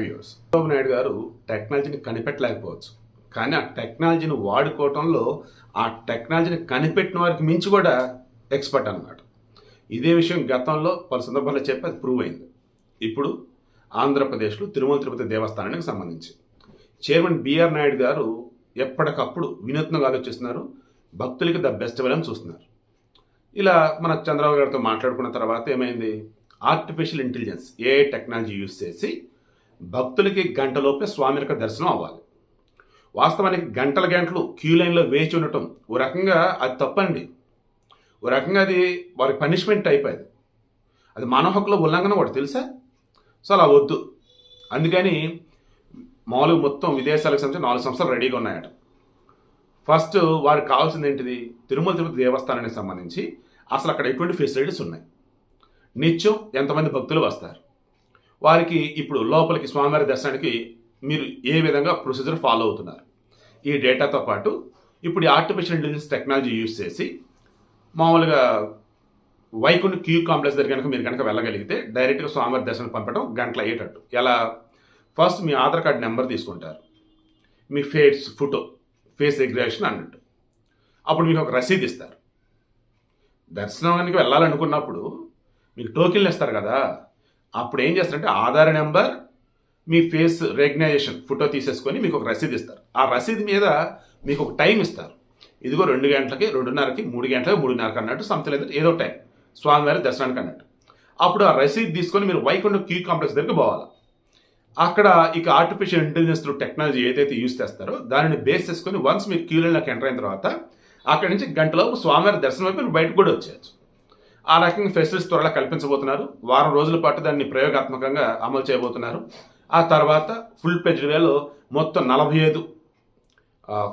Viewers, Chandrababu Naidu గారు టెక్నాలజీని కనిపెట్టలేకపోవచ్చు, కానీ ఆ టెక్నాలజీని వాడుకోవటంలో ఆ టెక్నాలజీని కనిపెట్టిన వారికి మించి కూడా ఎక్స్పర్ట్ అన్నమాట. ఇదే విషయం గతంలో పలు సందర్భాల్లో చెప్పి అది ప్రూవ్ అయింది. ఇప్పుడు ఆంధ్రప్రదేశ్లో తిరుమల తిరుపతి దేవస్థానానికి సంబంధించి చైర్మన్ బిఆర్ నాయుడు గారు ఎప్పటికప్పుడు వినూత్నంగా ఆలోచిస్తున్నారు. భక్తులకి ద బెస్ట్ ఇవ్వాలని చూస్తున్నారు. ఇలా మన చంద్రబాబు గారితో మాట్లాడుకున్న తర్వాత ఏమైంది, artificial intelligence AI technology use చేసి భక్తులకి గంటలోపే స్వామి యొక్క దర్శనం అవ్వాలి. వాస్తవానికి గంటల గంటలు క్యూ లైన్లో వేచి ఉండటం ఓ రకంగా అది తప్పండి. ఓ రకంగా అది వారి పనిష్మెంట్ అయిపోయింది. అది మానవ హక్కుల ఉల్లంఘన కూడా తెలుసా. సో అలా వద్దు. అందుకని మామూలుగా మొత్తం విదేశాలకు సంబంధించి 4 సంస్థలు రెడీగా ఉన్నాయట. ఫస్ట్ వారికి కావాల్సింది ఏంటిది, తిరుమల తిరుపతి దేవస్థానానికి సంబంధించి అసలు అక్కడ ఎటువంటి ఫెసిలిటీస్ ఉన్నాయి, నిత్యం ఎంతమంది భక్తులు వస్తారు, వారికి ఇప్పుడు లోపలికి స్వామివారి దర్శనానికి మీరు ఏ విధంగా ప్రొసీజర్ ఫాలో అవుతున్నారు, ఈ డేటాతో పాటు ఇప్పుడు ఆర్టిఫిషియల్ ఇంటెలిజెన్స్ టెక్నాలజీ యూజ్ చేసి మామూలుగా వైకుంఠ క్యూ కాంప్లెక్స్ దగ్గర కనుక మీరు కనుక వెళ్ళగలిగితే డైరెక్ట్గా స్వామివారి దర్శనం పంపడం గంటలు అయ్యేటట్టు. ఎలా, ఫస్ట్ మీ ఆధార్ కార్డు నెంబర్ తీసుకుంటారు, మీ ఫేస్ రికగ్నిషన్ అన్నట్టు. అప్పుడు మీకు ఒక రసీదు ఇస్తారు. దర్శనానికి వెళ్ళాలనుకున్నప్పుడు మీకు టోకెన్లు ఇస్తారు కదా, అప్పుడు ఏం చేస్తారంటే ఆధార్ నెంబర్, మీ ఫేస్ రికగ్నైజేషన్ ఫోటో తీసేసుకొని మీకు ఒక రసీదు ఇస్తారు. ఆ రసీదు మీద మీకు ఒక టైం ఇస్తారు. ఇదిగో 2 గంటలకి, 2:30కి, 3 గంటలకి, 3:30కి అన్నట్టు సంథింగ్ లేదా ఏదో టైం స్వామివారి దర్శనానికి అన్నట్టు. అప్పుడు ఆ రసీదు తీసుకొని మీరు వైకుంఠ క్యూ కాంప్లెక్స్ దగ్గరికి పోవాలి. అక్కడ ఇక ఆర్టిఫిషియల్ ఇంటెలిజెన్స్ టెక్నాలజీ ఏదైతే యూజ్ చేస్తారో దానిని బేస్ చేసుకొని వన్స్ మీరు క్యూ లైన్లోకి ఎంటర్ అయిన తర్వాత అక్కడి నుంచి గంటలోపు స్వామివారి దర్శనం అయిపోయి మీరు బయటకు కూడా వచ్చేయచ్చు. ఆ రకంగా ఫెసిలిటీస్ త్వరలో కల్పించబోతున్నారు. వారం రోజుల పాటు దాన్ని ప్రయోగాత్మకంగా అమలు చేయబోతున్నారు. ఆ తర్వాత ఫుల్ పేజ్ వేలో మొత్తం 45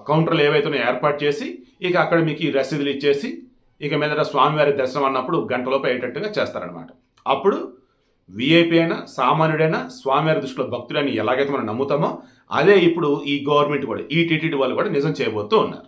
కౌంటర్లు ఏవైతే ఏర్పాటు చేసి ఇక అక్కడ మీకు ఈ రసీదులు ఇచ్చేసి ఇక మీద స్వామివారి దర్శనం అన్నప్పుడు గంటలోపు అయ్యేటట్టుగా చేస్తారనమాట. అప్పుడు విఐపి అయినా సామాన్యుడైనా స్వామివారి దృష్టిలో భక్తులని ఎలాగైతే మనం నమ్ముతామో అదే ఇప్పుడు ఈ గవర్నమెంట్ కూడా ఈ టీటీడీ వాళ్ళు కూడా నిజం చేయబోతూ ఉన్నారు.